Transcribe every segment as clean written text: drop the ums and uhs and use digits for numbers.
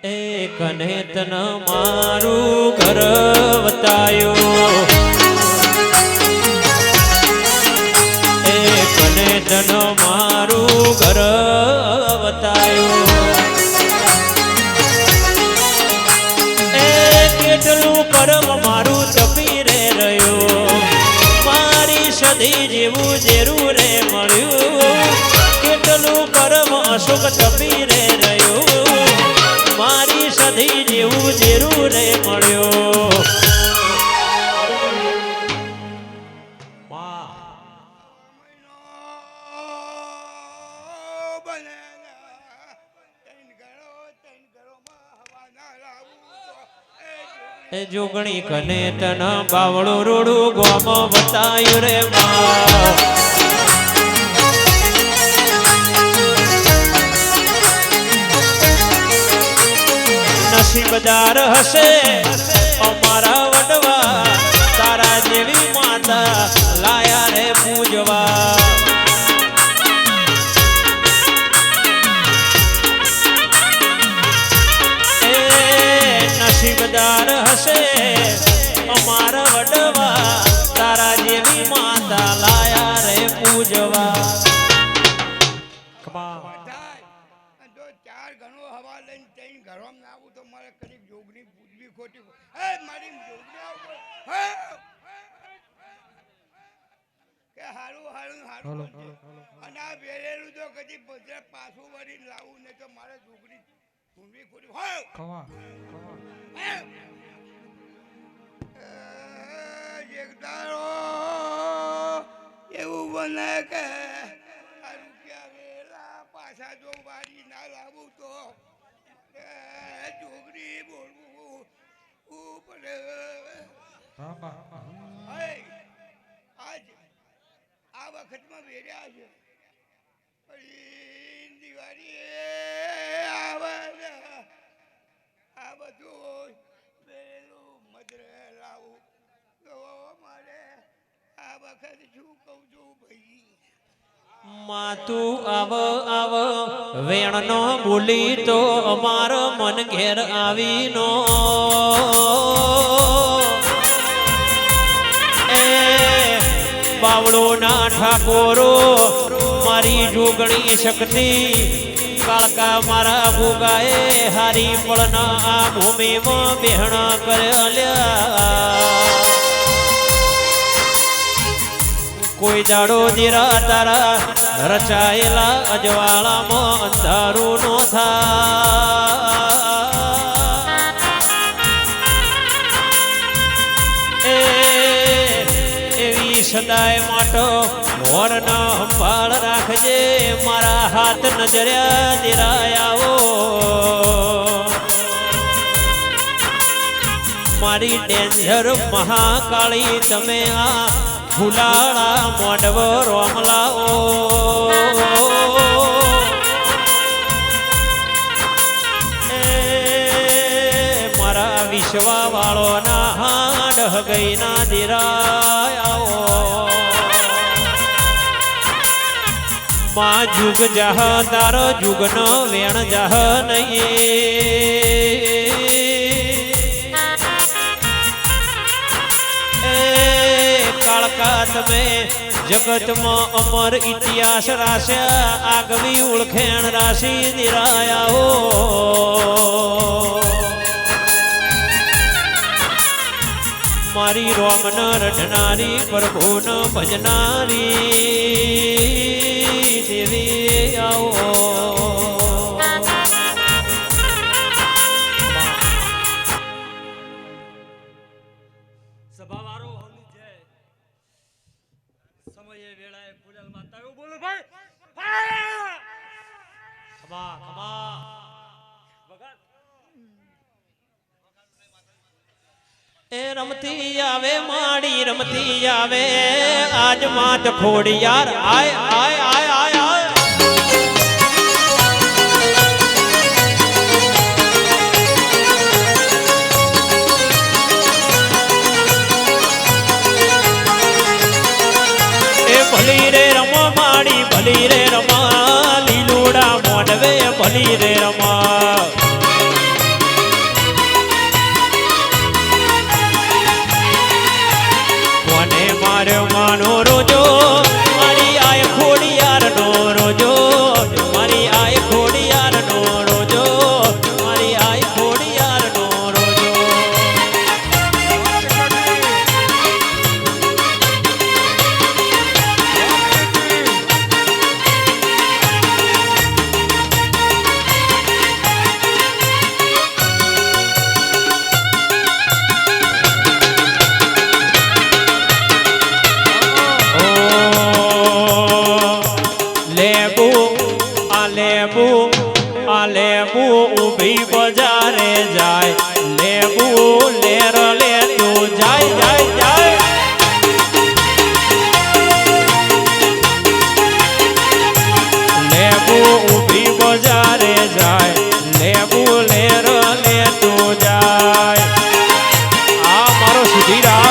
એ કને તન મારું ઘર વતાયો એ કને તન મારું ઘર વતાયો એ કેટલું પરમ મારું તપી રે રહ્યો મારી સધી જેવું જેરું રે મળ્યું કેટલું પરમ અશોક તપી રે રહ્યો મારી સધી જેવું જેરું રે મળ્યો એ જોગણી કને તન બાવળું રોડું ગોમ બતાયું રે મા નસીબદાર હશે અમારા વડવા તારા જેવી માતા લાયા રે પૂજવા એ નસીબદાર હશે અમારા વડવા તારા જેવી માતા લાયા રે પૂજવા પાછું વળી લાવું ને તો મારે ઝોગડી ઊંઘી ખોટી એવું બને કે રૂપિયા વેલા પાછા જો વાળી ના લાવું તો ઝોગડી બોલવું પડે આજ આ વખતમાં વેર્યા છે દિવાળી આ બધું પેલું મદરે લાવું તો મારે આ વખત શું કહું છું ભાઈ માતું આવ આવ વેણનો બોલી તો અમાર મન ઘેર આવીનો એ બાવળો ના ઠાકોરો મારી જોગણી શક્તિ કાળકા મારા ભોગાએ હારી પળના આ ભૂમિમાં બેહણા કર્યા કોઈ દાડો દીરા તારા રચાયેલા અજવાળામાં અંધારું નો થાય એવી સદાય માટો વરના સંભાળ રાખજે મારા હાથ નજર્યા દીરાયાઓ મારી ડેન્જર મહાકાળી તમે આ ફુલાળા મોડવ રોમલાઓ એ મારા વિશ્વા વાળો ના હાડ હગઈ ના દીરાયાઓ માં જુગ જહ તારો જુગ નો વેણ જહ નહીં કાળકા તમે જગતમાં અમર ઇતિહાસ રાશ્યા આગવી ઓળખેણ રાશી દિરાયાઓ મારી રોમન રઢનારી પ્રભુન ભજનારી દેવી આવો સભાવાળો હોની જય સમયે વેળાએ ફૂલેલ માતા એવું બોલો ભાઈ ખમા ખમા એ રમતી આવે માડી રમતી આવે આજ માત ખોડી યાર આય આય આય આય આય એ ભલી રે રમો માડી ભલી રે રમા લીલુડા મોડવે ભલી રે રમા મળ્યો માનો રોજો મારી આય ખોડિયાર નો રોજો મારી આય ખોડિયાર નો રોજો મારી આય ખોડિયાર નો રોજો લેબુ ઉભી બજારે જાય લેબુ લેર લેતું જાય જાય જાય લેબુ ઉભી બજારે જાય લેબુ લેર લેતું જાય આ મારો સુધીરા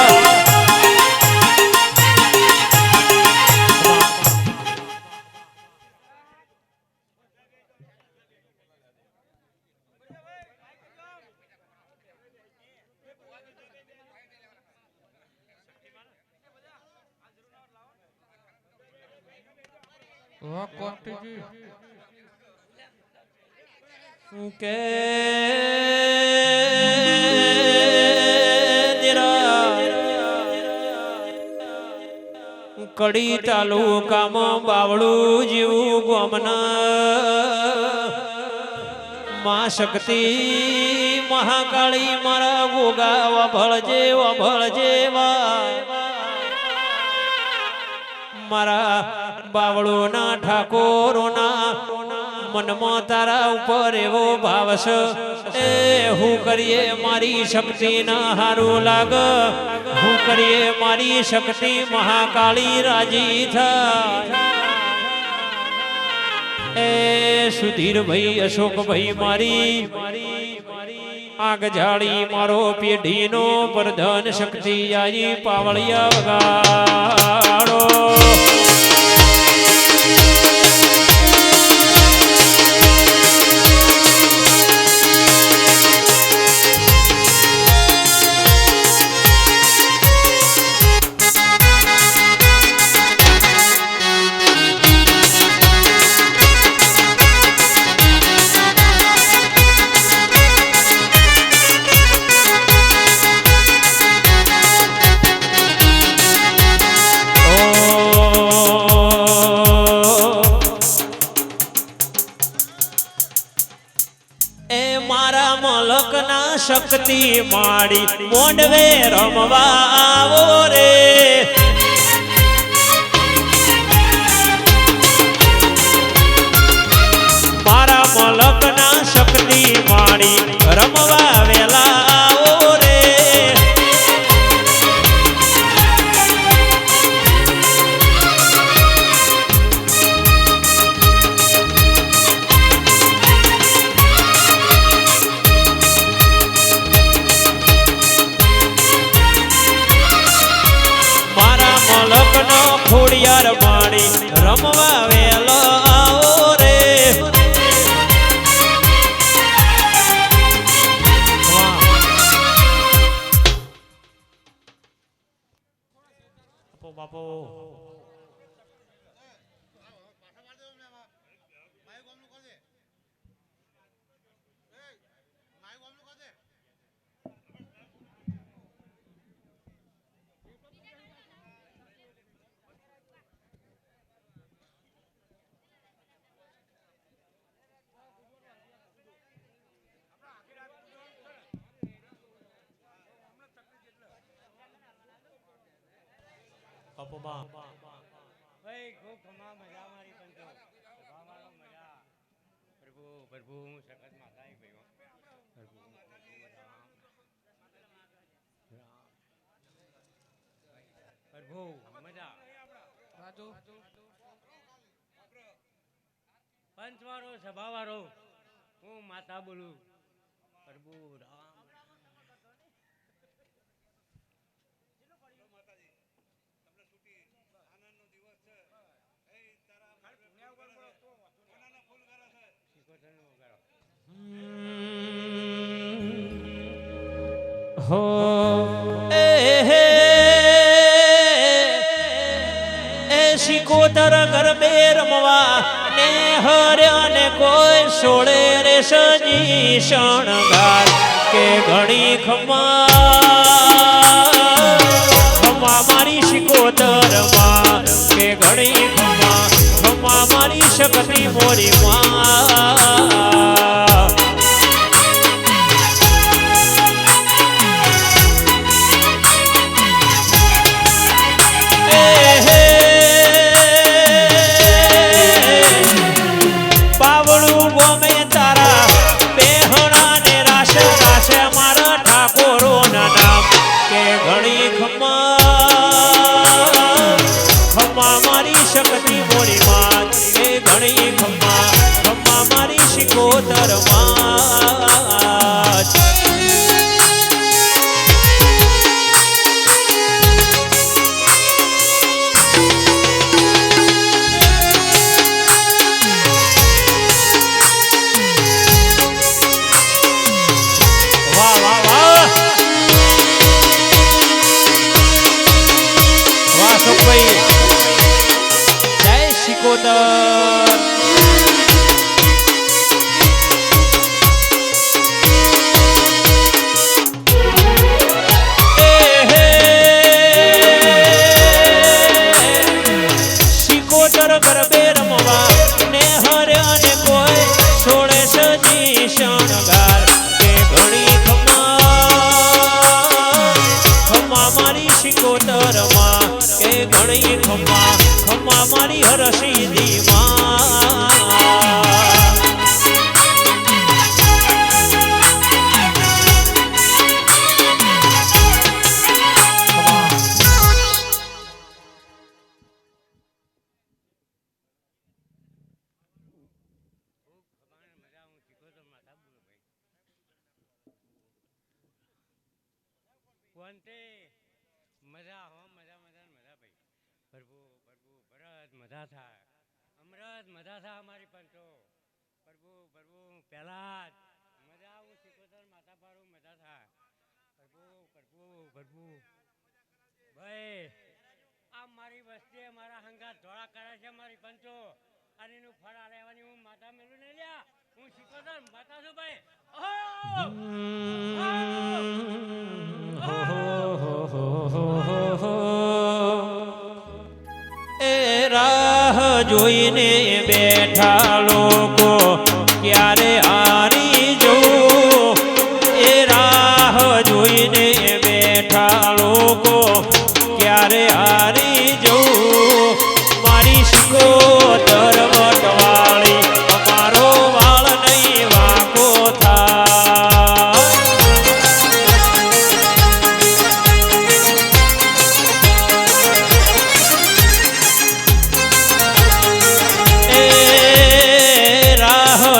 કે કડી તાલુકામાં બાવળું જેવું ગામના માં શક્તિ મહાકાળી મારા ગોગા વભળજે મારા બાવળોના ઠાકોરોના મનમાં તારા ઉપર એવો ભાવ છે એ હું કરીએ મારી શક્તિ ના હારું લાગ હું કરીએ મારી શક્તિ મહાકાળી રાજી થાય એ સુધીરભાઈ અશોકભાઈ મારી આગ જાળી મારો પેઢીનો પ્રધાન શક્તિ આઈ પાવળિયા વગાડો શક્તિ માડી મોંડવે રમવા આવો રે મારા મલકના શક્તિ માડી રમવા વેલા આવો રે ખોડિયાર માડી રમવા વેલો આવો રે બાપો બાપોમાં ભાઈ ખૂબ ખમા મજા મારી પણ તો ભાવાળો મજા પ્રભુ પ્રભુ હું સખતમાં થાય ભાઈ પ્રભુ પ્રભુ મજા રાજુ પંચવાળો સભાવાળો હું માતા બોલું પ્રભુ રામ હો એ શિકોતર ગરબે રમવા ને હર્યા ને કોઈ સોળે રે સજી શણગાર કે ઘણી ખમા મારી શિકોતર માં કે ઘણી ખમા મારી શક્તિ મોરી માં શક્તિ મોરી માં એ ઘણી ખમ્મા મારી શિકોતર માં વાહ વાહ વાહ વાહ સુખભાઈ શિકોતર શિકોતર ગરબે રમવા ને હર્યા ને કોઈ સોળે સજી શણગાર કે ઘણી ખમ્મા મારી શિકોતર માં કે ઘણી ખમ્મા મારી હરસિદ્ધિ માં મજા હો મજા મજા મજા ભાઈ પ્રભુ પ્રભુ ભરત મજા થાય અમૃત મજા થાય અમારી પંચો પ્રભુ પ્રભુ પહેલા જ મજા આવું શિકોતર માતા પાડું મજા થાય પ્રભુ પ્રભુ પ્રભુ ભાઈ આ મારી વસ્તી મારા હંગાત ધોળા કરે છે મારી પંચો અને એનું ફળ લેવાની હું માતા મેલું નહીં લ્યા હું શિકોતર માતા છું ભાઈ એ રાહ જોઈને બેઠા લોકો ક્યારે હારી જવું એ રાહ જોઈને બેઠા લોકો ક્યારે હારી જવું મારી શિકોતર વટવાળી અમારો વાળ નહીં વાંકો થાય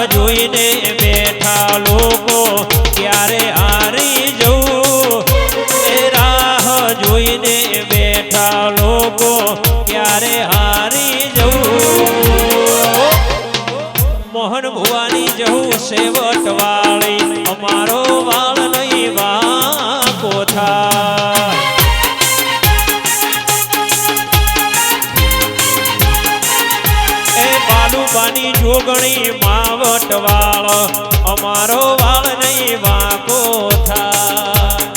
જોઈને બેઠા લોકો ક્યારે હારી જવું એ રાહ જોઈને બેઠા લોકો ક્યારે હારી જવું મોહન ભુવાની જવું સેવટ વાળી અમારો વાળ નહીં વાંકો થાય બાલુબાની જોગણી માવટ વાળ અમારો વાળ નહીં વાંકો થાય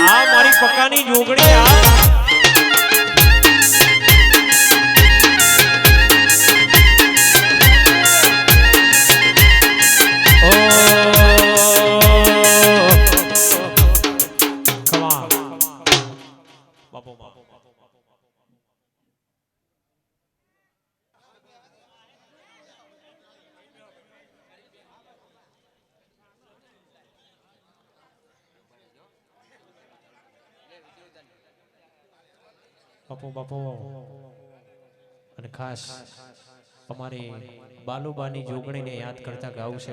આ મારી પક્કાની જોગણી આ બાપુ બાપુ અને ખાસ અમારી બાલુબાની જોગણીને યાદ કરતા ગાવું છે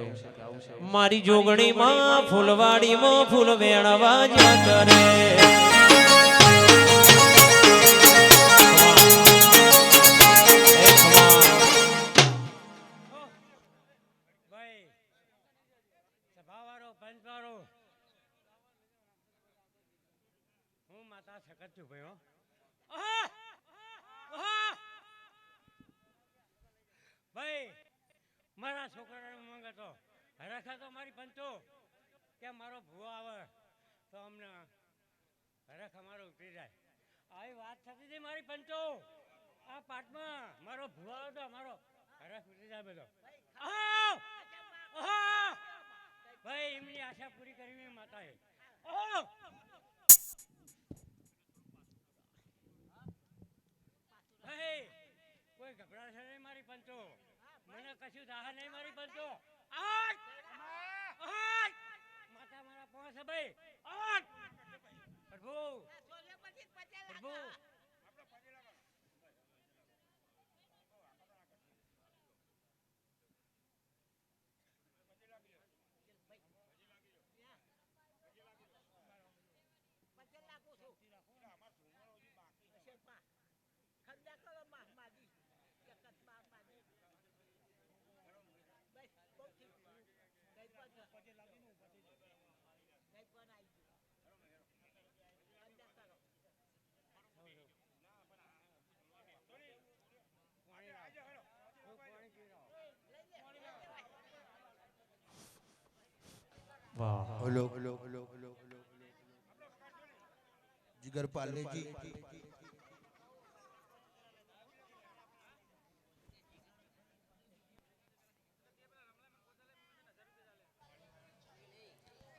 મારી જોગણીમાં ફૂલવાડીમાં ફૂલ વેણવા જત રે સાચું ભાઈ હો આહા! આહા! ભાઈ મારા છોકરાને ઉમંગ હતો હરખા તો મારી પંચો કે મારો ભૂવો આવે તો અમને હરખ અમારો ઉતરી જાય આવી વાત થતી હતી મારી પંચો આ પાટમાં મારો ભૂવો આવે તો અમારો હરખ ઉતરી જાય બધો આહા! આહા! ભાઈ એમની આશા પૂરી કરી માતાએ આહા! ભાઈ કોઈ ગભરાશે નહીં મારી પંચો મને કશું થાહે નહીં મારી પંચો આજ આજ માતા મારા પહોંચે ભાઈ આજ પ્રભુ પ્રભુ વાહ ઓલો જીગર પાલેજી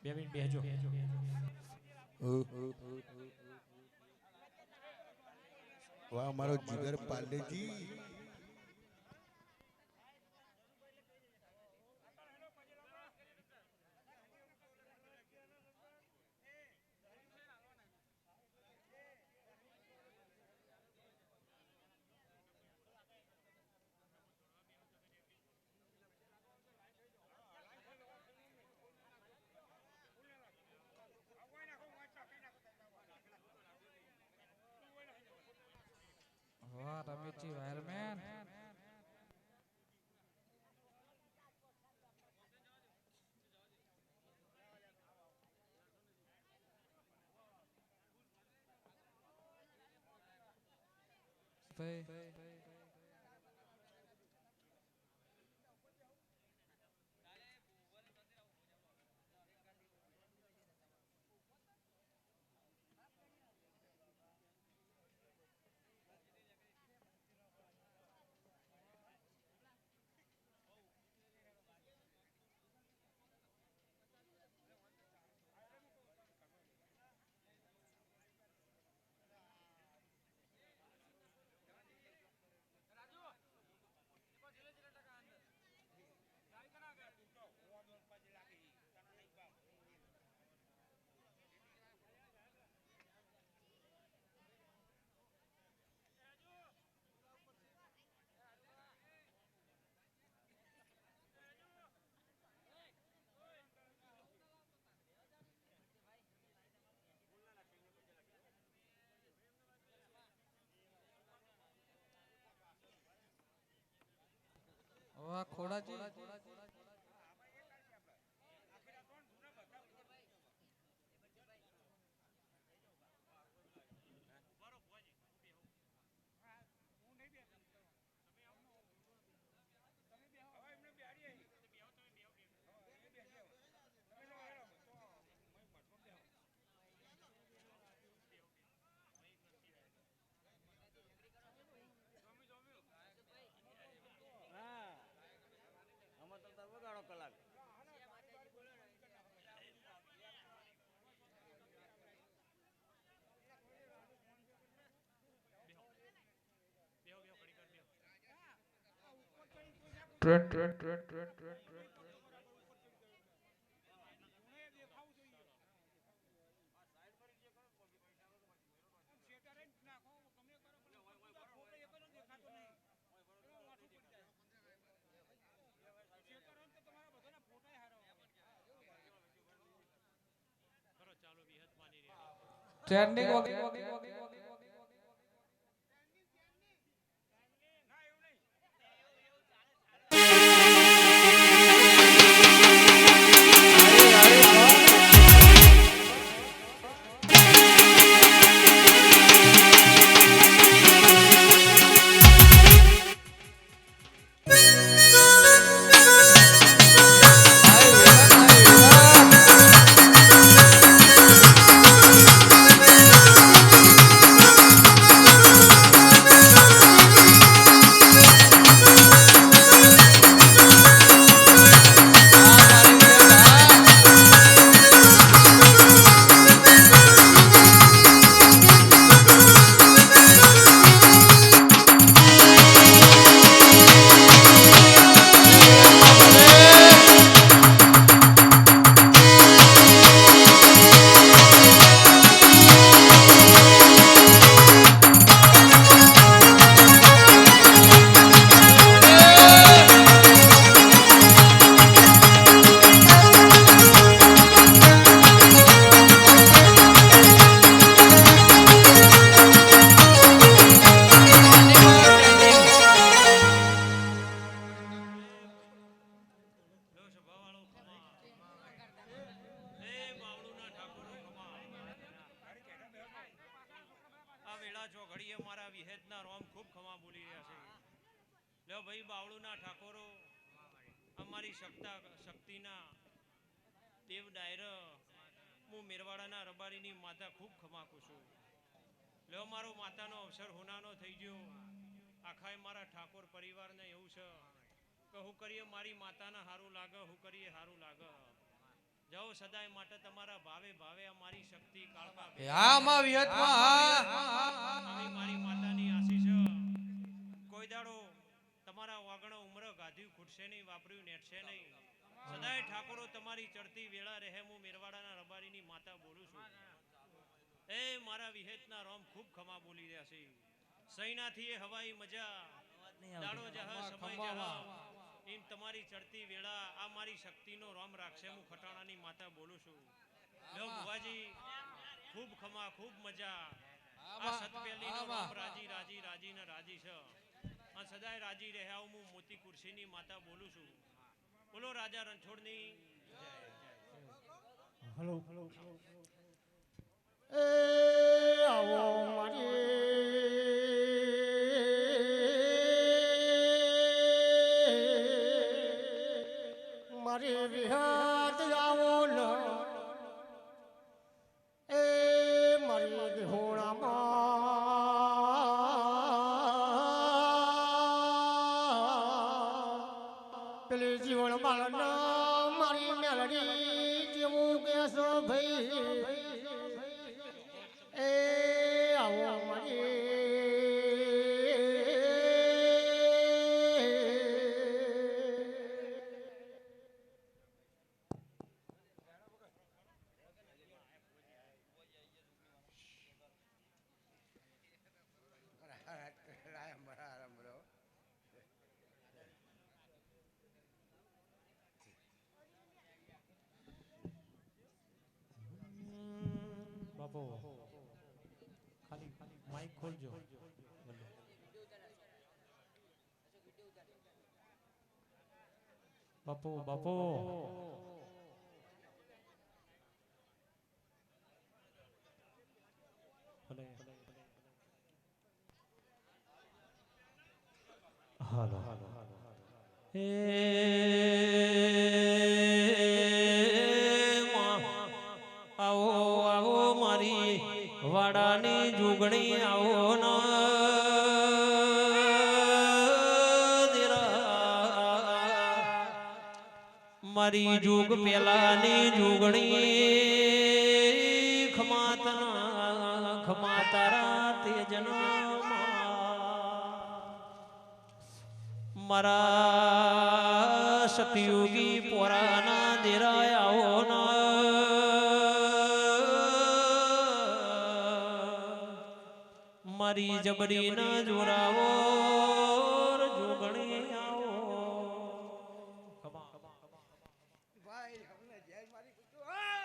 બે મિનિટ બેહજો વાહ મારો જીગર પાલેજી વાહ રમેશજી વાયરમેન ભાઈ વાહ ખોડાજી ટ્રેન્ડિંગ બધા ચોઘડીએ મારા વિહેતના રોમ ખૂબ ખમા બોલી રહ્યા છે. લ્યો ભાઈ બાવળુના ઠાકોરો અમારી શક્તિના દેવ ડાયર હું મેરવાડાના રબારીની માતા ખૂબ ખમાકું છું. લ્યો મારો માતાનો અવસર હોનાનો થઈ ગયો. આખાય મારા ઠાકોર પરિવારને એવું છે કે હું કરીએ મારી માતાના હારું લાગે, હું કરીએ હારું લાગે. જાઓ સદાય માટે તમારા ભાવે ભાવે અમારી શક્તિ કાળકા મારી માતાની આશીષ કોઈ દાડો તમારા વાગણો ઉમર ગાધ્યું ખૂટશે નહીં, વાપર્યું નેટશે નહીં. સદાય ઠાકોરો તમારી ચડતી વેળા રહે. હું મેરવાડાના રબારીની માતા બોલું છું. એ મારા વિહેતના રોમ ખૂબ ખમા બોલી રહ્યા છે. સૈનાથી એ હવાઈ મજા દાડો જહ સમય જહ એમ તમારી ચડતી વેળા આ મારી શક્તિનો રોમ રાખશે. હું ખટાણાની માતા બોલું છું. લો ભુવાજી ખૂબ ખમા, ખૂબ મજા. આ સતપેલીનો રોમ રાજી રાજી રાજી ને રાજી છે. આ સદાય રાજી રહ્યા હું મોતી કુર્સીની માતા બોલું છું. બોલો રાજા રણછોડની હલો એ આવો મારી વિહત આવો ન એ મારી વિહોણામાં પેલી જીવન બાળના મારી મેલડી જેવું કેસો ભાઈ એ આવો મારી બાપુ ખાલી માઈક ખોલજો. બાપુ બાપુ હાલો એ આવો આવો મારી વાડાની જુગણી આવો ન મારી જુગ પેલાની જુગણી ખમાતના ખમાતારા તેજના મારા સતયુગી પોરાના દેરાય આવો ન મારી જબરી ના જોરાવો જોગણી આવો. ભાઈ અમને જય મારી કુતું હા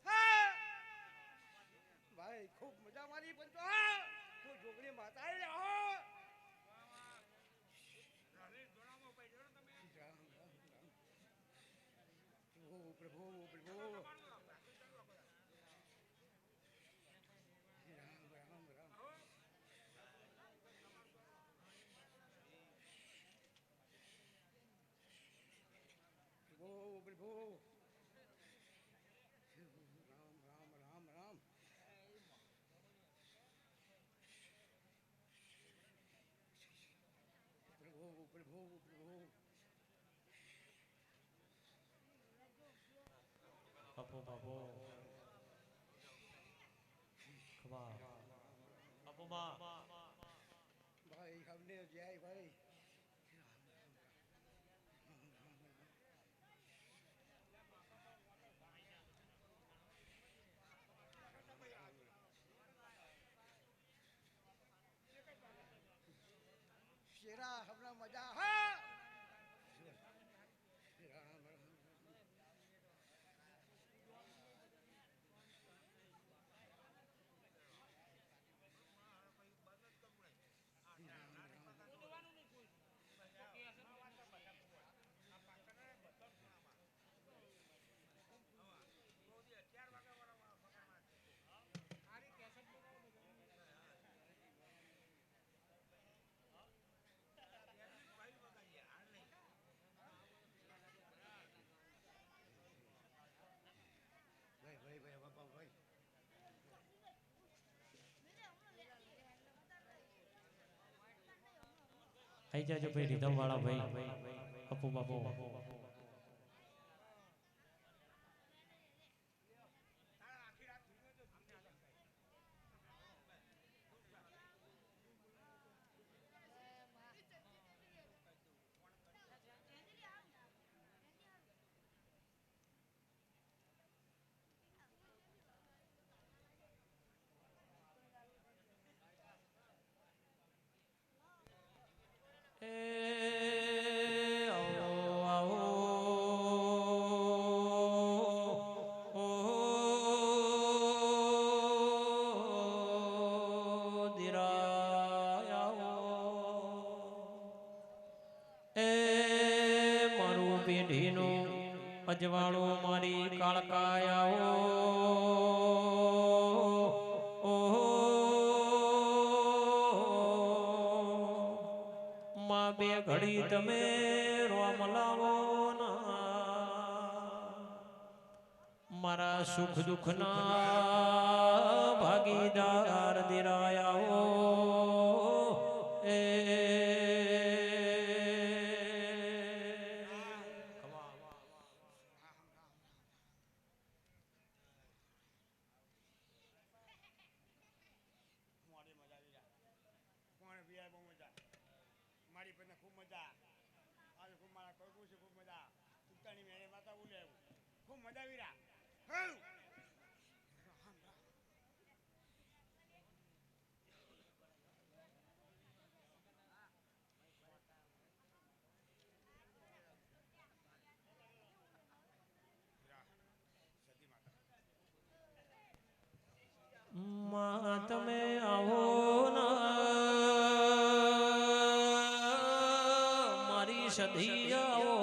હા ભાઈ ખૂબ મજા મારી પણ તો હા તું જોગણી માતા રે હો પ્રભુ પ્રભુ બાપુ બાપુ બાપુ ભાઈ અમને જય ભાઈ શેરા હમણાં મજા હા આઈ જાજો ભાઈ રીધમ વાળા ભાઈ અપુ બાપુ અજવાળો મારી કાળકાયાઓ માં બે ઘડી તમે રોમ લાવો ના મારા સુખ દુઃખ ના ભાગીદાર દિરાયાઓ મારી પણ ખૂબ મજા આજે ખૂબ મારા કરવું છે ખૂબ મજા ઉત્તાની મેળે માતા ઉલે ખૂબ મજા આવી રહ્યા તમે આવો સધિયાઓ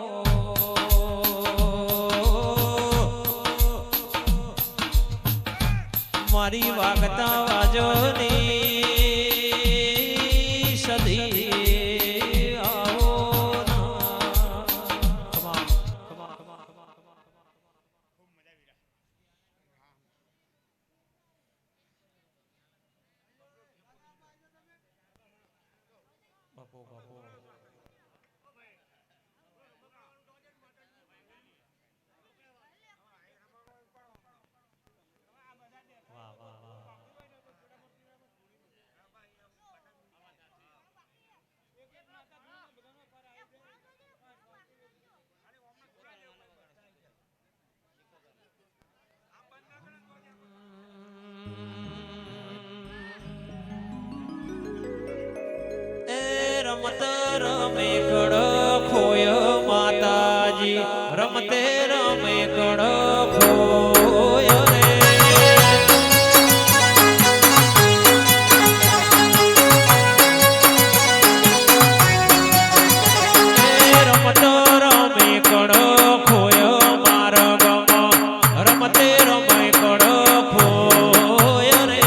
મારી વાગતા વાજોની સધી આવો બાપુ બાપુ રમત રમે કડ ખોય માતાજી રમતે રમે કડ ખોય રે રમત રમે કડ ખોય માર્ગમાં રમતે રમે કડ ખોય રે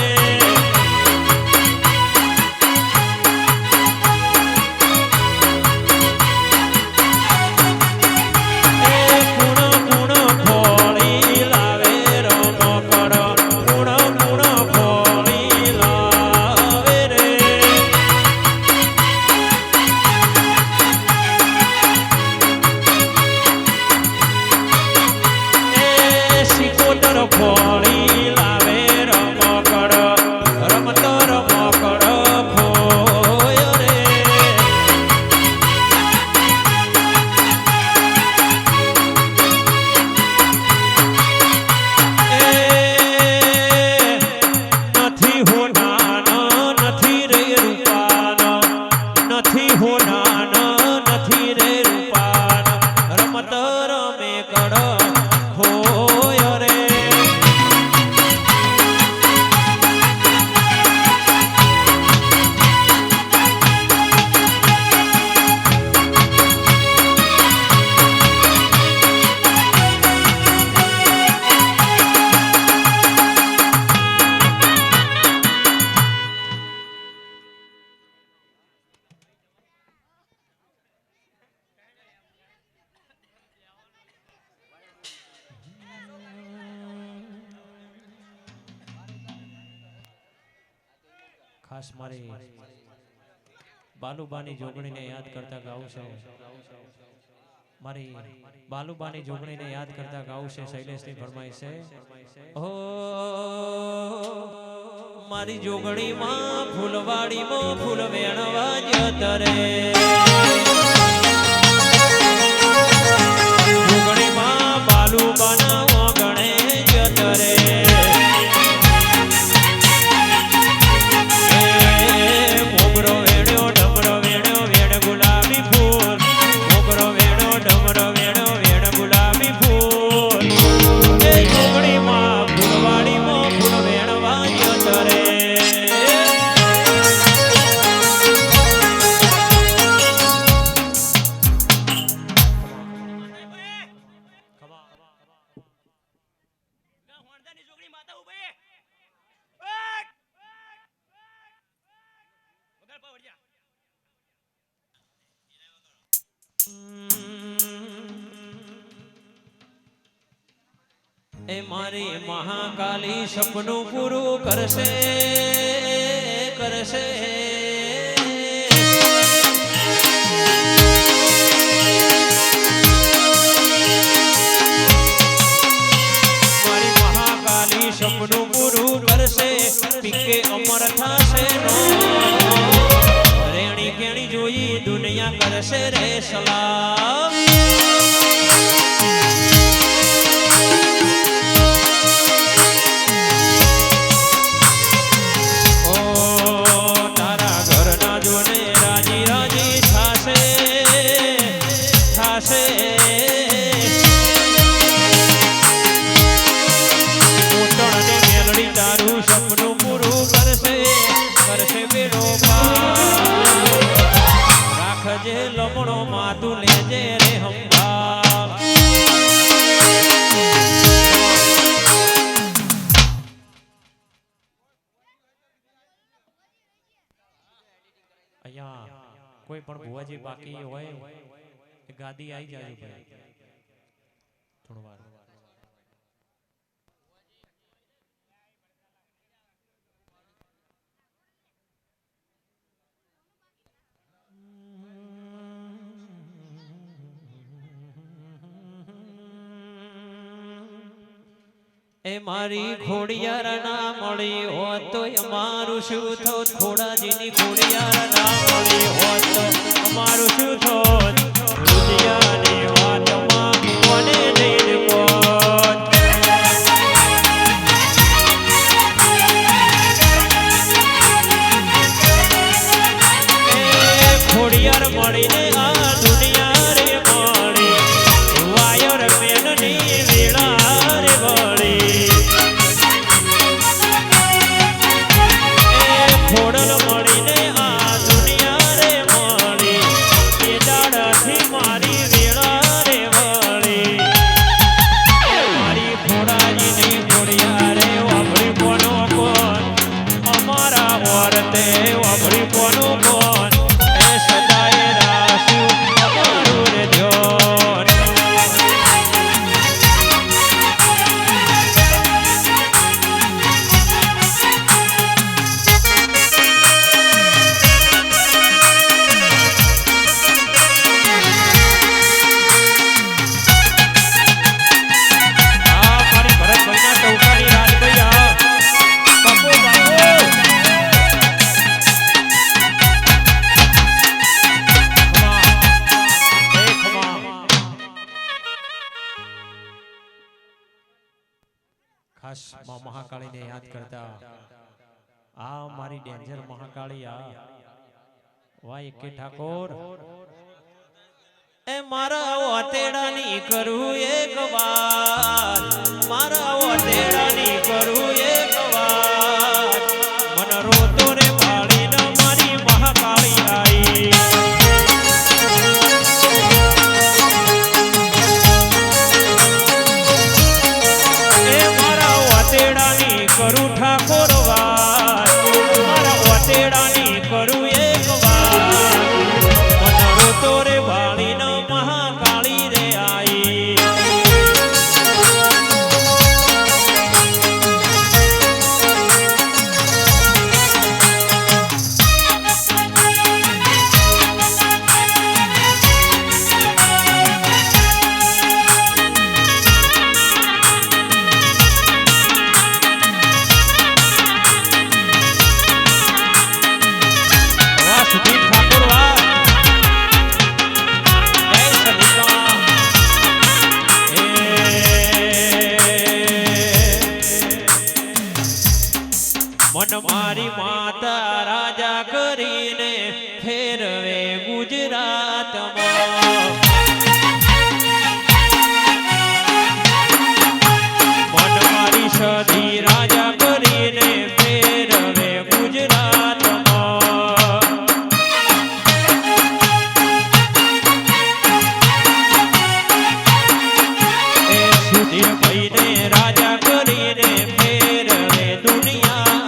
ખાસ મારી બાલુબાની જોગણીને યાદ કરતા ગાવું છે મારી બાલુબાની જોગણીને યાદ કરતા ગાવું છે શૈલેષની ફરમાઈશ છે ઓ મારી જોગણીમાં ફૂલવાડીમાં ફૂલ વેણવા જતરે જોગણીમાં બાલુબાના ઓગણે જતરે એ મારી મહાકાલી સપનું પૂરું કરશે કરશે મારી મહાકાલી સપનું પૂરું કરશે પીકે અમર થશે રેણી કેણી જોઈ દુનિયા કરશે રે સલામ રાખજે લમણો માતું લેજે રે હંભાવ અહીંયા કોઈ પણ ભુવાજી બાકી હોય ગાદી આવી જાય થોડું વાર એ મારી ખોડિયાર ના મળી હોત તો અમારું શું થોત ખોડાજીની ખોડિયાર ના મળી હોત તો અમારું શું થોત રુદિયાની વાતમાં મને લઈને કોત ખોડિયાર મળીને આ દુનિયા રે મળી વાયર મેનની વેળા રે મળી ખોડલ મળીને આ દુનિયા રે મળી એ દાડાથી મારી વેળા રે મળી મારી ખોડાજીની ખોડિયા રે વાપરી કોનો કોણ અમારા વર્તે વાપરી કોનો કોણ એ સદાય રાખ્યું અમારું રે ધ્યાન ખાસ મહાકાળીને યાદ કરતા આ મારી ડેન્જર મહાકાળી આ વાય કે ઠાકોર એ મારા ઓતેડાની કરું એક વાર મારા ઓતેડાની કરું એક વાર મન રોતો રે પાળીને મારી મહાકાળી આવી કરું ઠાકોર વાર મારા ઓતેડાની કરું એક વાર મન રોતો રે વાળીને મહાકાળી રે આઈ મન મારી માતા રાજા કરીને ફેરવે ગુજરાતમાં મન મારી સધી રાજા કરીને ફેરવે ગુજરાતમાં એ સુધીર ભાઈને રાજા કરીને ફેરવે દુનિયામાં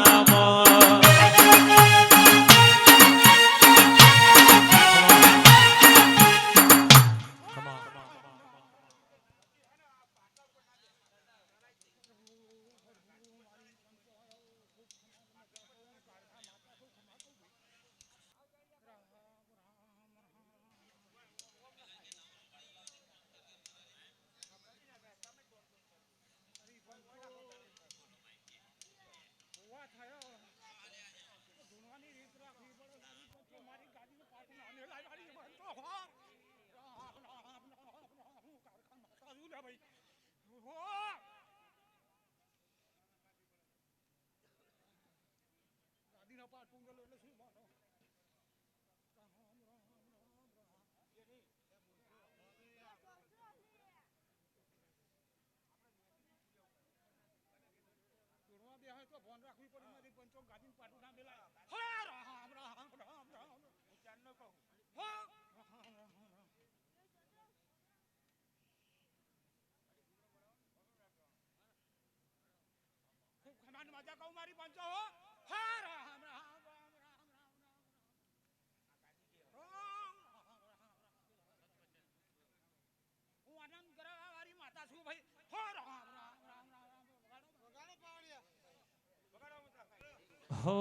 હો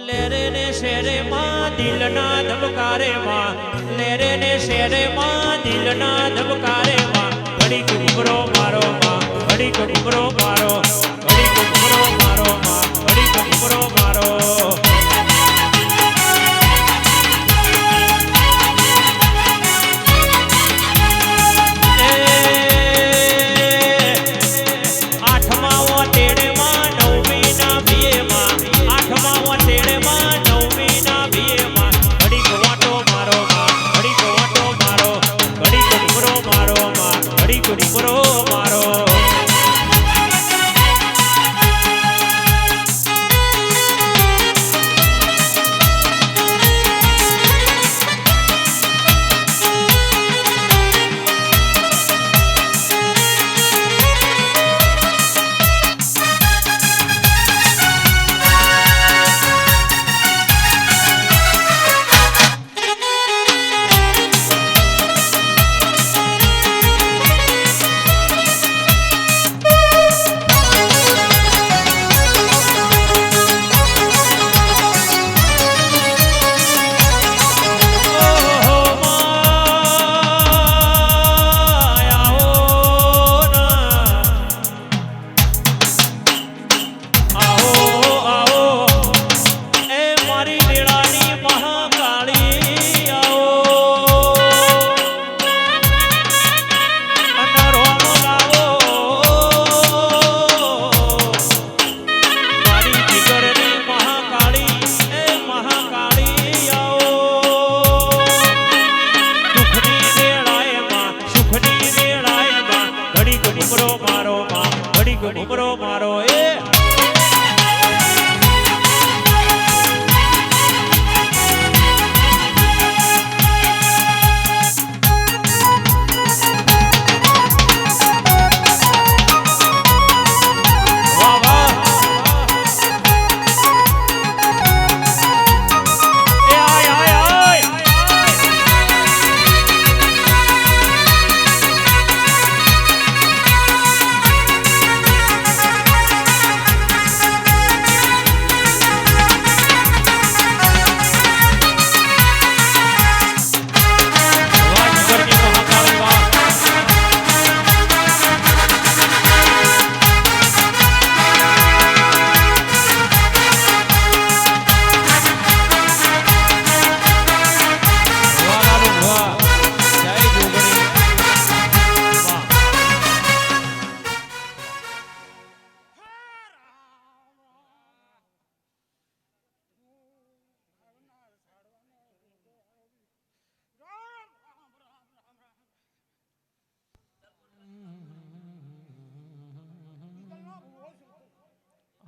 લેરે ને શેરે માં દિલના ધબકારે માં લેરે ને શેરે માં દિલના ધબકારે માં ઘડીક ઘૂમરો મારો માં ઘડીક ઘૂમરો મારો ઘડીક ઘૂમરો મારો માં ઘડીક ઘૂમરો મારો ઘડીક ઘૂમરો મારો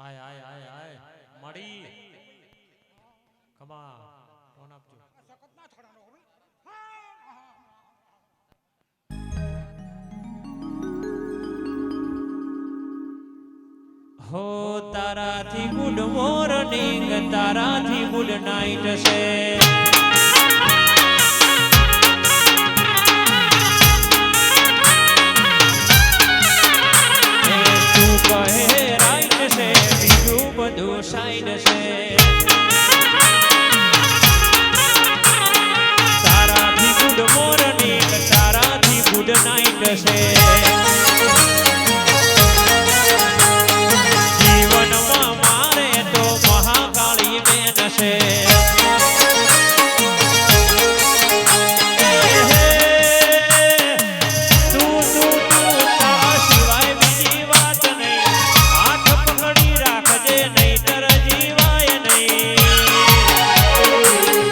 આય આય આય આય મળી કમા ફોન આપજો હો તારાથી ગુડ મોર્નિંગ તારાથી ગુડ નાઈટ છે એ તું કહે રાઈટ છે બીજું બધું સાઈડ છે તારાથી ગુડ મોર્નિંગ તારાથી ગુડ નાઈટ છે જીવનમાં મારે તો મહાકાળી બેન છે તું તારા સિવાય બીજી વાત નહીં હાથ પકડી રાખજે નહીંતર જીવાય નહીં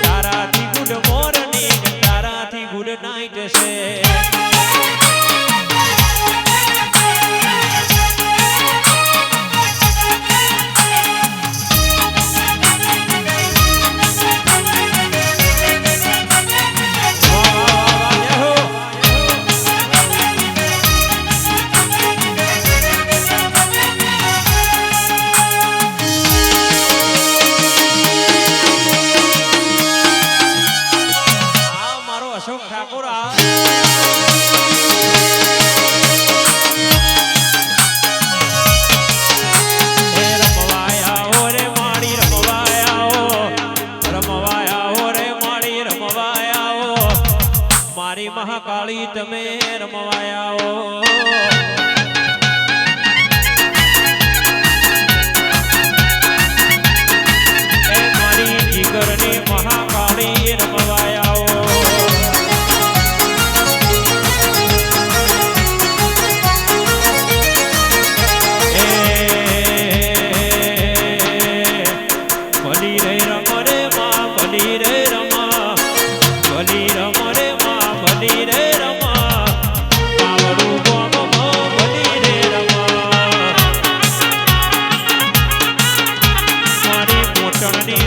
તારાથી ગુડ મોર્નિંગ તારાથી ગુડ નાઈટ છે અશોક ઠાકોર રમવાયા રે માડી રમવાયા રે માડી રમવાયા મારી મહાકાળી તમે રમવાયા મારી જીગરની મહાકાળી રમવાયા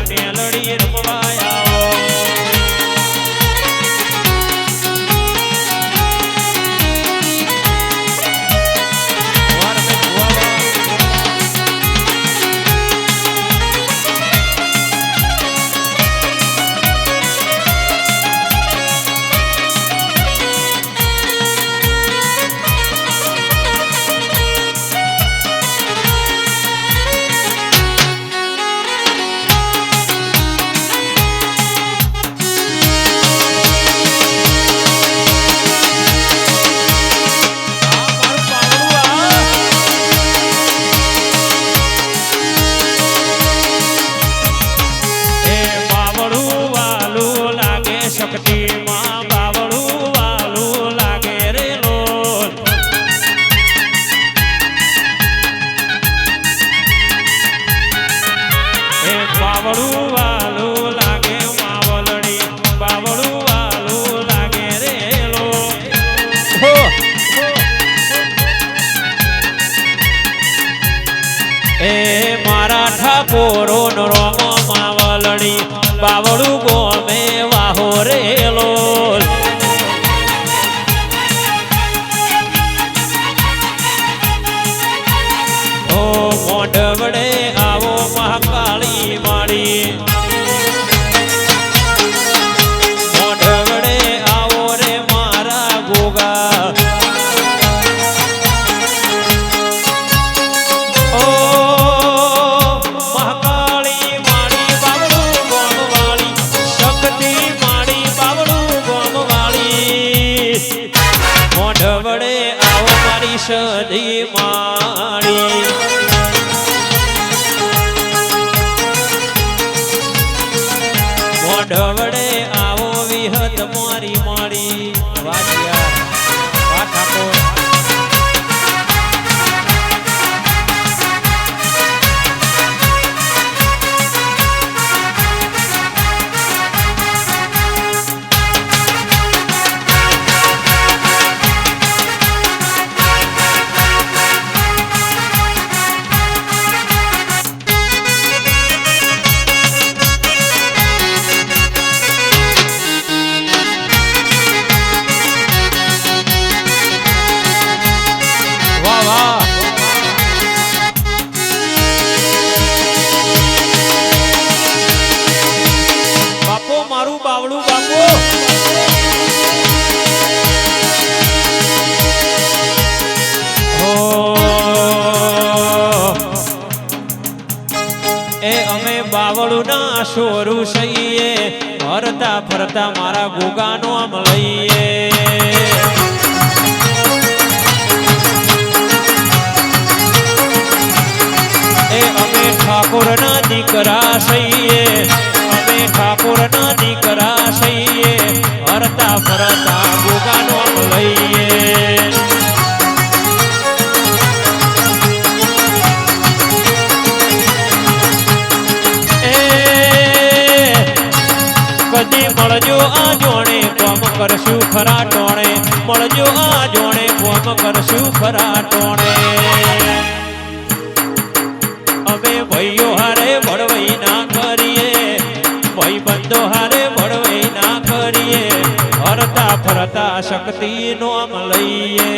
મેલડી રમવાયા શક્તિમાં બાવળું વાલું લાગે રે લોલ એ બાવળું વાલું લાગે માવલડી બાવળું વાલું લાગે રે લોલ એ મારા ઠાકોરો નો રોમ માવલડી બાવળું ગોમે વાહો રે લોલ ઓ મોઢવડે આવો મહાકાળી માડી મોઢવડે આવો રે મારા ગોગા ઓ મહાકાળી માડી બાવળું ગોમ વાળી અમારું બાવળું બાપુ. એ અમે બાવળું ના શોરું સહીએ ફરતા ફરતા મારા ગોગાનો આમ લઈએ. એ અમે ઠાકોરના દીકરા સહીએ અમે ઠાકોરના દીકરા સહીએ ફરતા ફરતા ગોગાનો આમ લઈએ. કદી મળજો આ જોણે કોમ કરશું ખરા ટોણે મળજો આ જોણે કોમ કરશું ખરા ટોણે. અમે ભાઈઓ હારે ભળવઈ ના કરીએ ભાઈ બંધો હારે ભળવઈ ના કરીએ ફરતા ફરતા શક્તિનો આમ લઈએ.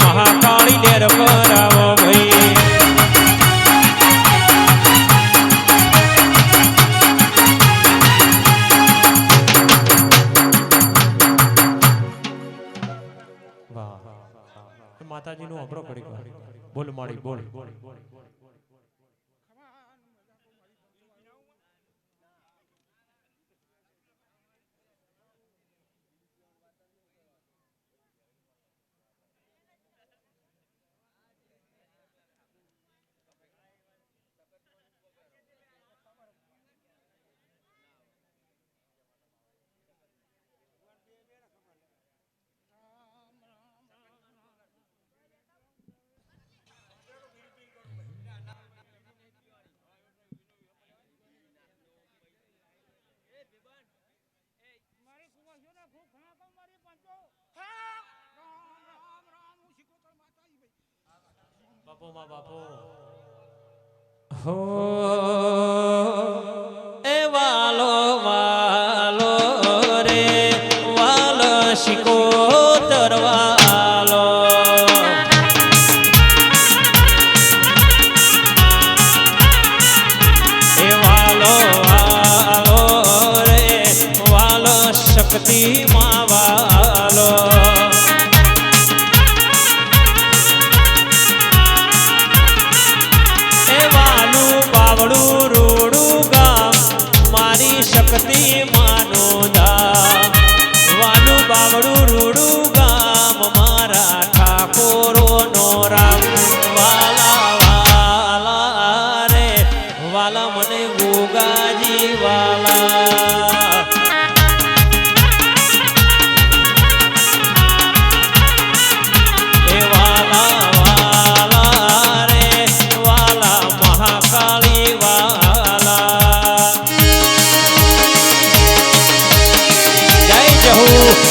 મહાકાળી લેર કરાવો ભાઈ. માતાજી નું અબરો કરી બોલ માડી બોલ. બાપો માં બાપો હો એ વાલો વાલો રે વાલો શિકો તરવાલો. એ વાલો વાલો રે વાલો શક્તિ માં વાલો. બાવળું રોડું ગામ મારી શક્તિ માનો ધા વાલું બાવળું રોડું ગામ મારા હું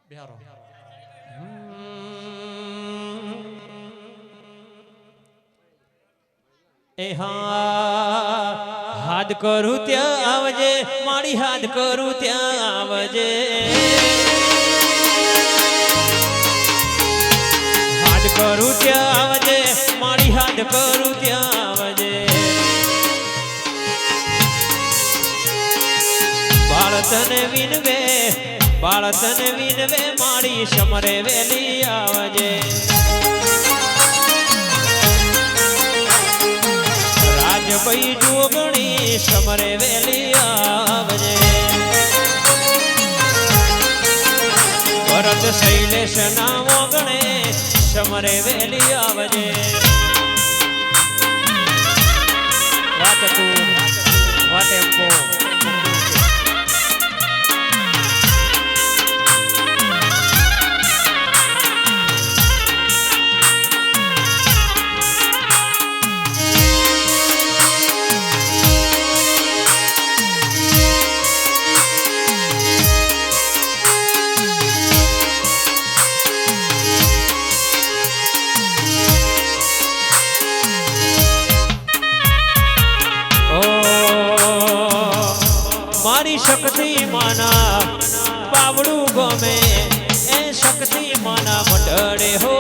બિહારો એ હા હાથ કરું ત્યાં આવજે મારી હાથ કરું ત્યાં આવજે હાથ કરું ત્યાં આવજે મારી હાથ કરું ત્યાં આવજે બાળતને વિનવે મારી સમરે વેલી આવજે રાજભાઈ જોગણી સમરે વેલી આવજે ભરત શૈલેષ ના મોગણે સમરે વેલી આવજે વાત તું વાત એમ કો શક્તિ માના પાવડું ગમે એ શક્તિ માના મંડળે હો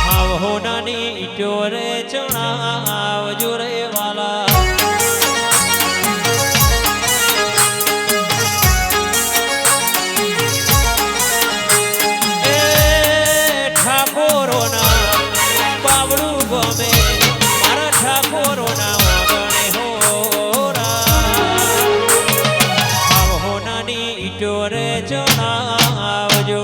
હાવ હોનાની ઈટો રે ચણાવજો રે વાલા એ ઠાકોરોના પાવડું ગમે મારા ઠાકોરોના ઈટોરે જણાવજો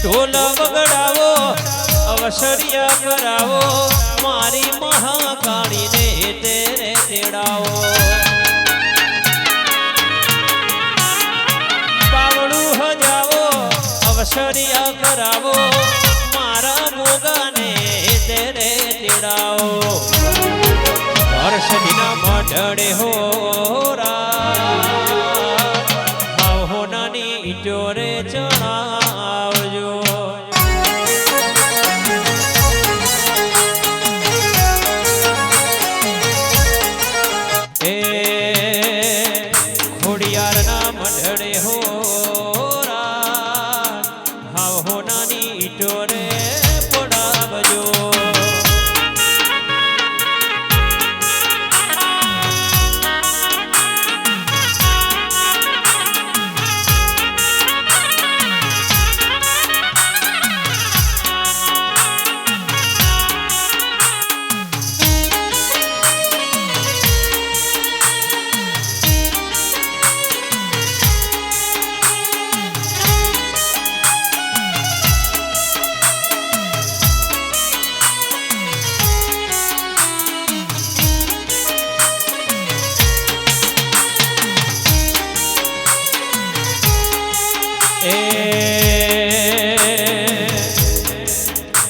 ઢોલ વગડાવો અવસરિયા કરાવો મારી મહાકાળીને તેરે તેડાવો પાવડું હજાવો અવસરિયા કરાવો મારા મોગાને તેરે તેડાવો વર્ષદીના મઢડે હો રા હોનાની ચોરે ચણાવજો એ ખોડિયારના મંડળે હો હાવ હોનાની ઈટોરે પડાવજો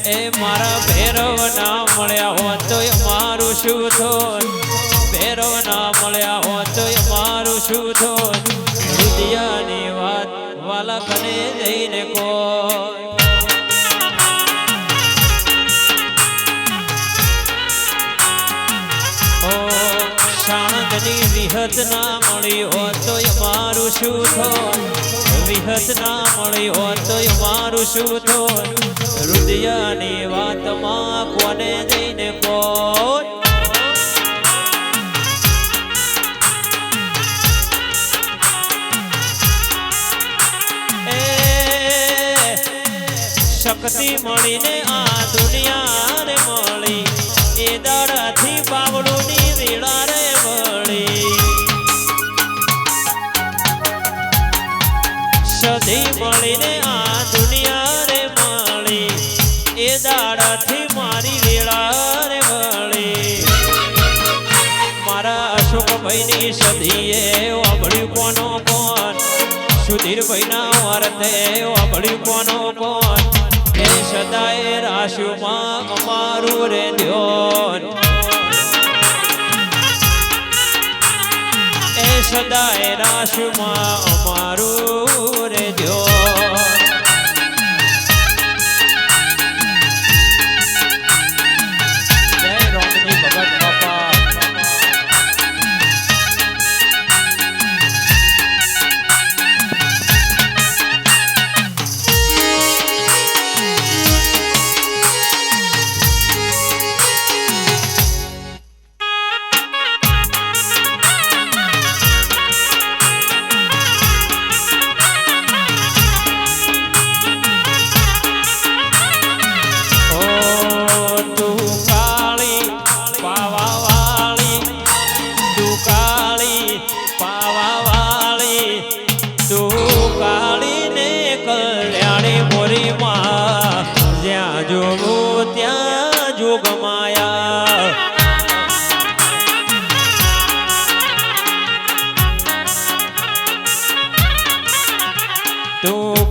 એ મારા ભૈરવ ના મળ્યા હોત તો મારું શું થોત ભૈરવ ના મળ્યા હોત તો મારું શું થોત રુદિયાની વાત વાલા કને જઈને કો શાણંદની વિહત ના મળી હોત તો મારું શું થોત વિહત ના મળી હોત તો મારું શું થોત રુદિયાની વાતમાં કોને જઈને કોટ શક્તિ મળીને આ દુનિયા રે મળી એ દાડાથી બાવળુની વેળા રે મળી સધી મળીને આ દુનિયા રે મળી એ દાડાથી મારી વેળા રે મળી મારા અશોકભાઈની સધીએ વાબળ્યું કોનો કોણ સુધીરભાઈના વર્તે વાબળ્યું કોનો કોણ એ સદાય રાશુમાં અમારું રે ધ્યોન એ સદાય રાશુમાં અમારું રે ધ્યોન જય રોમજી ભગત બાપા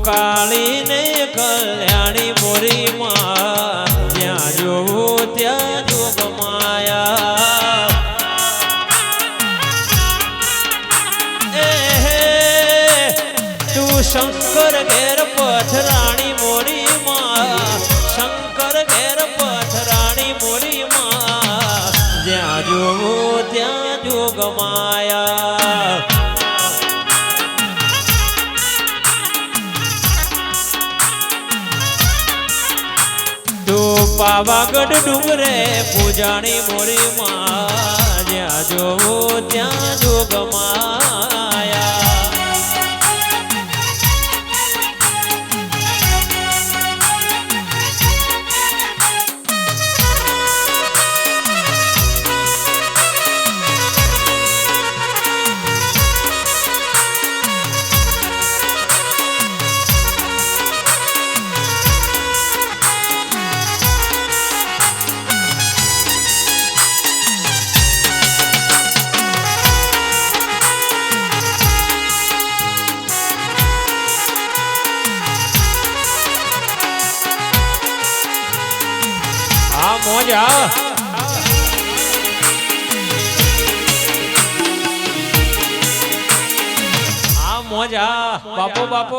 કાળીને કલ્યાણી મોરી માં જ્યાં જોવું ત્યાં જોગ માયા તું શંકર ઘેર પથરાણી મોરી માં શંકર ઘેર પથરાણી મોરી માં જ્યાં જોવું ત્યાં જોગ માયા પાવાગઢ ડુંગરે પૂજાણી મોરી માં જ્યાં જોવું ત્યાં જોગ માયા મોજા મોજા બાપો બાપો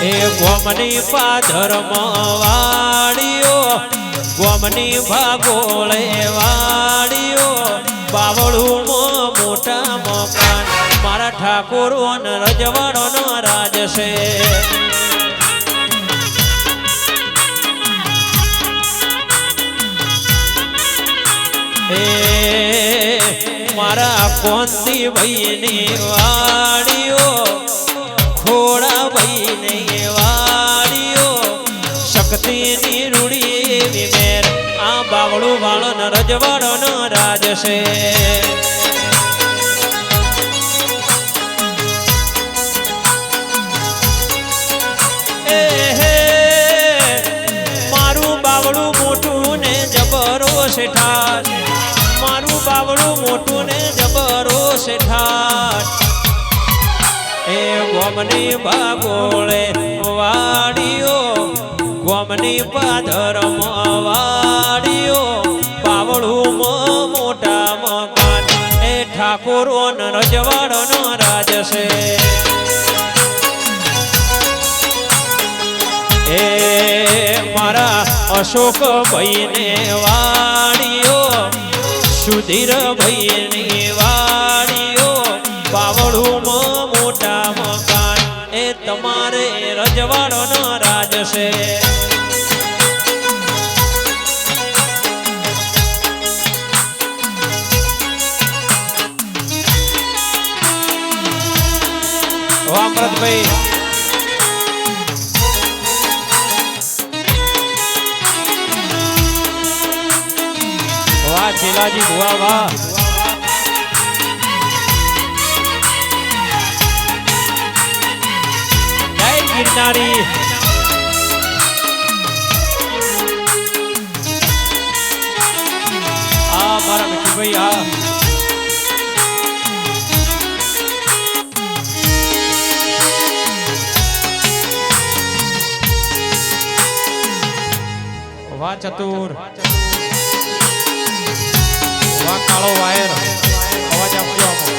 એ ગોમની પાધર્મ વાડીઓ ગોમની ભાગોળે વાડીઓ બાવળું મોટા મકાન મારા ઠાકોરો રજવાડો નો રાજ છે એ મારા કોંતી ભાઈની વાડીઓ ખોડા ભાઈની વાડીઓ શક્તિની રૂડી વિમેર આ બાવળું વાળો ન રજવાડો નો રાજ છે મારું બાવળું મોટું ને જબરો શેઠાર મારું બાવળું મોટું ને જબરો શેઠાર એ ગોમની ભાગોળે વાડીઓ ગોમની પાધરમ વાડીઓ બાવળું મોટા મકાન એ ઠાકોરો રજવાડો નો રાજ છે એ મારા અશોક ભાઈને વાડીઓ સુધીર ભાઈની વાડીઓ બાવળું મોટા મકાન એ તમારે રજવાડો નો રાજ છે વામરતભાઈ વાહ છેલાજી ભુવા વાહ જય ગિરનારી આ મારા મીઠુભાઈ આ વાહ ચતુર વાહ કાળો વાયર અવાજ આપજો આમાં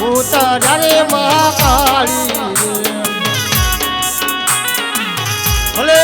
ઉતર્યા રે મહાકાળી